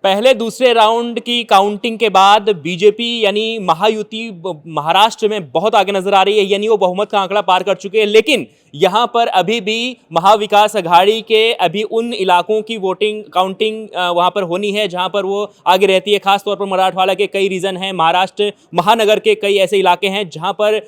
पहले दूसरे राउंड की काउंटिंग के बाद बीजेपी यानी महायुति महाराष्ट्र में बहुत आगे नजर आ रही है, यानी वो बहुमत का आंकड़ा पार कर चुके हैं। लेकिन यहां पर अभी भी महाविकास अघाड़ी के अभी उन इलाकों की वोटिंग काउंटिंग वहां पर होनी है जहां पर वो आगे रहती है। खासतौर पर मराठवाड़ा के कई रीजन हैं, महाराष्ट्र महानगर के कई ऐसे इलाके हैं जहां पर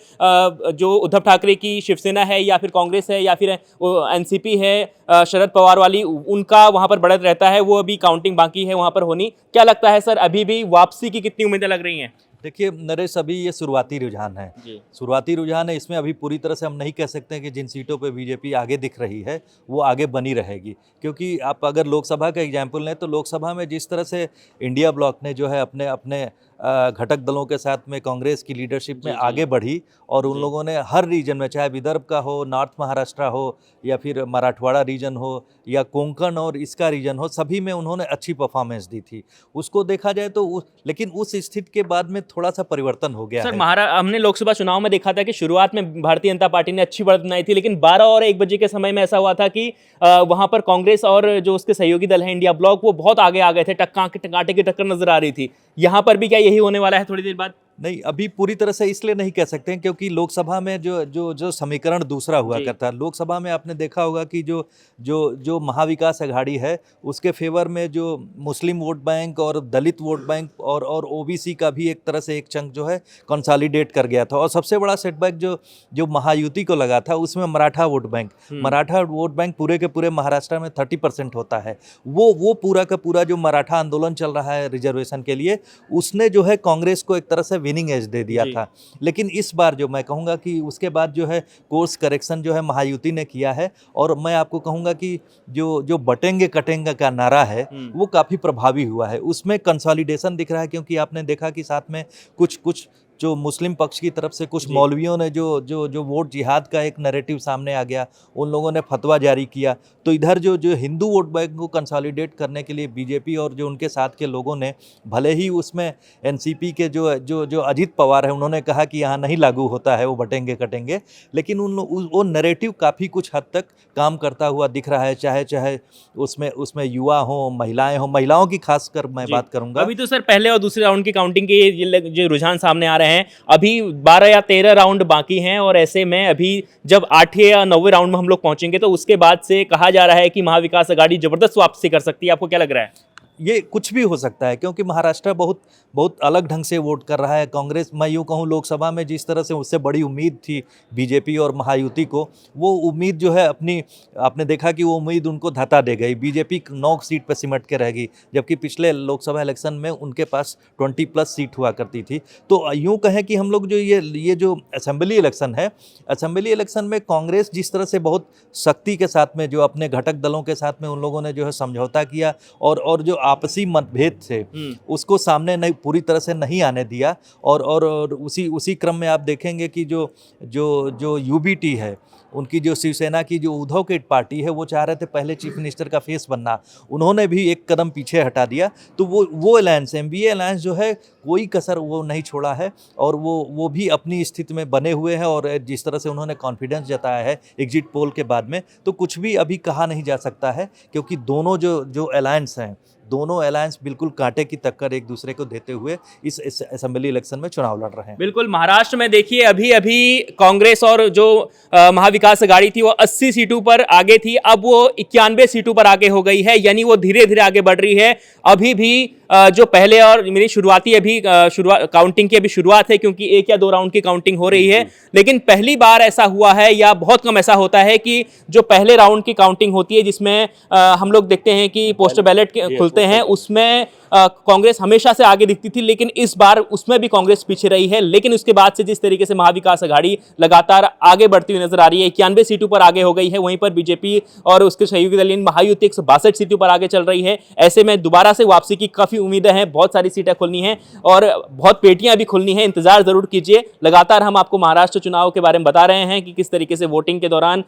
जो उद्धव ठाकरे की शिवसेना है या फिर कांग्रेस है या फिर एनसीपी है शरद पवार वाली, उनका वहां पर बढ़त रहता है। वो अभी काउंटिंग बाकी है वहां पर होनी। क्या लगता है सर, अभी भी वापसी की कितनी उम्मीदें लग रही हैं? देखिए नरेश, अभी ये शुरुआती रुझान है। शुरुआती रुझान है, इसमें अभी पूरी तरह से हम नहीं कह सकते हैं कि जिन सीटों पे बीजेपी आगे दिख रही है वो आगे बनी रहेगी। क्योंकि आप अगर लोकसभा का एग्जाम्पल लें तो लोकसभा में जिस तरह से इंडिया ब्लॉक ने जो है अपने अपने घटक दलों के साथ में कांग्रेस की लीडरशिप में आगे बढ़ी और उन लोगों ने हर रीजन में, चाहे विदर्भ का हो, नॉर्थ महाराष्ट्र हो या फिर मराठवाड़ा रीजन हो या कोंकण और इसका रीजन हो, सभी में उन्होंने अच्छी परफॉर्मेंस दी थी। उसको देखा जाए तो लेकिन उस स्थिति के बाद में थोड़ा सा परिवर्तन हो गया सर है। हमने लोकसभा चुनाव में देखा था कि शुरुआत में भारतीय जनता पार्टी ने अच्छी बढ़त बनाई थी, लेकिन 12 और 1 बजे के समय में ऐसा हुआ था कि वहां पर कांग्रेस और जो उसके सहयोगी दल है इंडिया ब्लॉक, वो बहुत आगे आ गए थे। कांटे की टक्कर नजर आ रही थी। यहां पर भी क्या यही होने वाला है थोड़ी देर बाद? नहीं, अभी पूरी तरह से इसलिए नहीं कह सकते हैं क्योंकि लोकसभा में जो जो जो समीकरण दूसरा हुआ करता है। लोकसभा में आपने देखा होगा कि जो जो जो महाविकास अघाड़ी है उसके फेवर में जो मुस्लिम वोट बैंक और दलित वोट बैंक और ओबीसी का भी एक तरह से एक चंक जो है कंसोलिडेट कर गया था। और सबसे बड़ा सेटबैक जो जो महायुति को लगा था उसमें मराठा वोट बैंक पूरे के पूरे महाराष्ट्र में 30% होता है। वो पूरा का पूरा जो मराठा आंदोलन चल रहा है रिजर्वेशन के लिए, उसने जो है कांग्रेस को एक तरह से विनिंग एज दे दिया था। लेकिन इस बार जो मैं कहूँगा कि उसके बाद जो है कोर्स करेक्शन जो है महायुति ने किया है। और मैं आपको कहूँगा कि जो जो बटेंगे कटेंगे का नारा है वो काफ़ी प्रभावी हुआ है। उसमें कंसोलिडेशन दिख रहा है क्योंकि आपने देखा कि साथ में कुछ जो मुस्लिम पक्ष की तरफ से कुछ मौलवियों ने जो जो जो वोट जिहाद का एक नैरेटिव सामने आ गया, उन लोगों ने फतवा जारी किया। तो इधर जो जो हिंदू वोट बैंक को कंसोलिडेट करने के लिए बीजेपी और जो उनके साथ के लोगों ने, भले ही उसमें एनसीपी के जो जो जो अजीत पवार है उन्होंने कहा कि यहाँ नहीं लागू होता है वो बटेंगे कटेंगे, लेकिन वो नैरेटिव काफ़ी कुछ हद तक काम करता हुआ दिख रहा है। चाहे उसमें युवा हो, महिलाएं हो, महिलाओं की खासकर मैं बात करूंगा। अभी तो सर पहले और दूसरे राउंड की काउंटिंग के जो रुझान सामने आ रहे हैं, अभी 12 या 13 राउंड बाकी हैं और ऐसे में अभी जब 8वें या 9वें राउंड में हम लोग पहुंचेंगे तो उसके बाद से कहा जा रहा है कि महाविकास अघाड़ी जबरदस्त वापसी कर सकती है। आपको क्या लग रहा है? ये कुछ भी हो सकता है क्योंकि महाराष्ट्र बहुत अलग ढंग से वोट कर रहा है। कांग्रेस, मैं यूँ कहूँ, लोकसभा में जिस तरह से उससे बड़ी उम्मीद थी बीजेपी और महायुति को, वो उम्मीद जो है आपने देखा कि वो उम्मीद उनको धता दे गई। बीजेपी 9 सीट पर सिमट के रह गई, जबकि पिछले लोकसभा इलेक्शन में उनके पास 20+ सीट हुआ करती थी। तो यूँ कहें कि हम लोग जो ये जो असेंबली इलेक्शन है, असेंबली इलेक्शन में कांग्रेस जिस तरह से बहुत सख्ती के साथ में जो अपने घटक दलों के साथ में उन लोगों ने जो है समझौता किया और जो आपसी मतभेद थे उसको सामने नहीं, पूरी तरह से नहीं आने दिया। और उसी क्रम में आप देखेंगे कि जो जो जो यूबीटी है, उनकी जो शिवसेना की जो उद्धव की पार्टी है, वो चाह रहे थे पहले चीफ मिनिस्टर का फेस बनना, उन्होंने भी एक कदम पीछे हटा दिया। तो वो अलायंस, एमबीए अलायंस जो है, कोई कसर वो नहीं छोड़ा है और वो भी अपनी स्थिति में बने हुए हैं। और जिस तरह से उन्होंने कॉन्फिडेंस जताया है एग्जिट पोल के बाद में, तो कुछ भी अभी कहा नहीं जा सकता है क्योंकि दोनों जो अलायंस हैं, दोनों अलायंस बिल्कुल कांटे की टक्कर एक दूसरे को देते हुए इस असेंबली इलेक्शन में चुनाव लड़ रहे हैं। बिल्कुल, महाराष्ट्र में देखिए अभी कांग्रेस और जो महाविकास अघाड़ी थी वो 80 सीटों पर आगे थी, अब वो 91 सीटों पर आगे हो गई है, यानी वो धीरे धीरे आगे बढ़ रही है। अभी भी जो पहले और मेरी शुरुआती अभी काउंटिंग की अभी शुरुआत है क्योंकि 1 या 2 राउंड की काउंटिंग हो रही है, लेकिन पहली बार ऐसा हुआ है या बहुत कम ऐसा होता है कि जो पहले राउंड की काउंटिंग होती है जिसमें हम लोग देखते हैं कि पोस्टल बैलेट खुलते हैं, उसमें कांग्रेस हमेशा से आगे दिखती थी, लेकिन इस बार उसमें भी कांग्रेस पीछे रही है। लेकिन उसके बाद से जिस तरीके से महाविकास अघाड़ी लगातार आगे बढ़ती हुई नजर आ रही है, 91 सीटों पर आगे हो गई है, वहीं पर बीजेपी और उसके सहयोगी दल महायुति 162 सीटों पर आगे चल रही है। ऐसे में दोबारा से वापसी की काफी उम्मीदें हैं, बहुत सारी सीटें खुलनी हैं और बहुत पेटियां भी खुलनी हैं। इंतजार जरूर कीजिए, लगातार हम आपको महाराष्ट्र चुनाव के बारे में बता रहे हैं कि किस तरीके से वोटिंग के दौरान।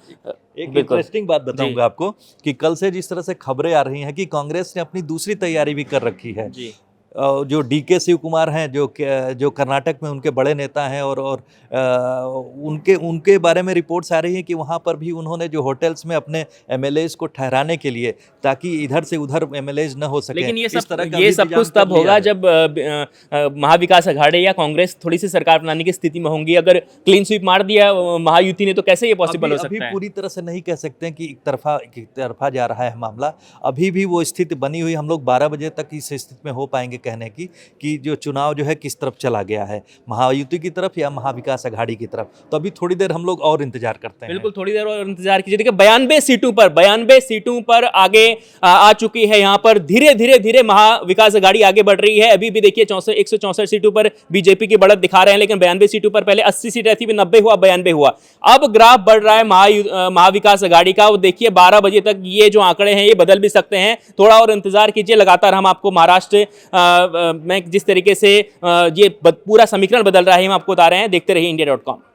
एक इंटरेस्टिंग बात बताऊंगा आपको कि कल से जिस तरह से खबरें आ रही हैं कि कांग्रेस ने अपनी दूसरी तैयारी भी कर रखी है। जो DK शिव कुमार हैं, जो कर्नाटक में उनके बड़े नेता हैं, और उनके बारे में रिपोर्ट्स आ रही हैं कि वहाँ पर भी उन्होंने जो होटल्स में अपने MLAs को ठहराने के लिए, ताकि इधर से उधर MLAs न हो सके। लेकिन ये इस तरह का ये भी सब इंतजाम कुछ कर तब लिया होगा है। जब महाविकास अघाड़ी या कांग्रेस थोड़ी सी सरकार बनाने की स्थिति में होंगी। अगर क्लीन स्वीप मार दिया महायुति ने तो कैसे ये पॉसिबल हो अभी सकता है? पूरी तरह से नहीं कह सकते हैं कि एक तरफा जा रहा है मामला। अभी भी वो स्थिति बनी हुई, हम लोग 12 बजे तक इस स्थिति में हो पाएंगे कहने की कि जो चुनाव जो है किस तरफ चला गया है, महायुति की तरफ या महाविकास अघाड़ी की तरफ। तो अभी थोड़ी देर हम लोग और इंतजार करते हैं। बिल्कुल, थोड़ी देर और इंतजार कीजिए। देखिए 92 सीटों पर आगे आ चुकी है। यहाँ पर धीरे धीरे महाविकास अघाड़ी आगे बढ़ रही है। अभी भी देखिए 164 सीटों पर बीजेपी की बढ़त दिखा रहे हैं, लेकिन 92 सीटों पर पहले 80 सीटें थी, 90 हुआ, 92 हुआ। अब ग्राफ बढ़ रहा है महाविकास अघाड़ी का। वो देखिए 12 बजे तक ये जो आंकड़े हैं ये बदल भी सकते हैं। थोड़ा और इंतजार कीजिए। लगातार हम आपको महाराष्ट्र में जिस तरीके से ये पूरा समीकरण बदल रहा है हम आपको बता रहे हैं। देखते रहिए India.com।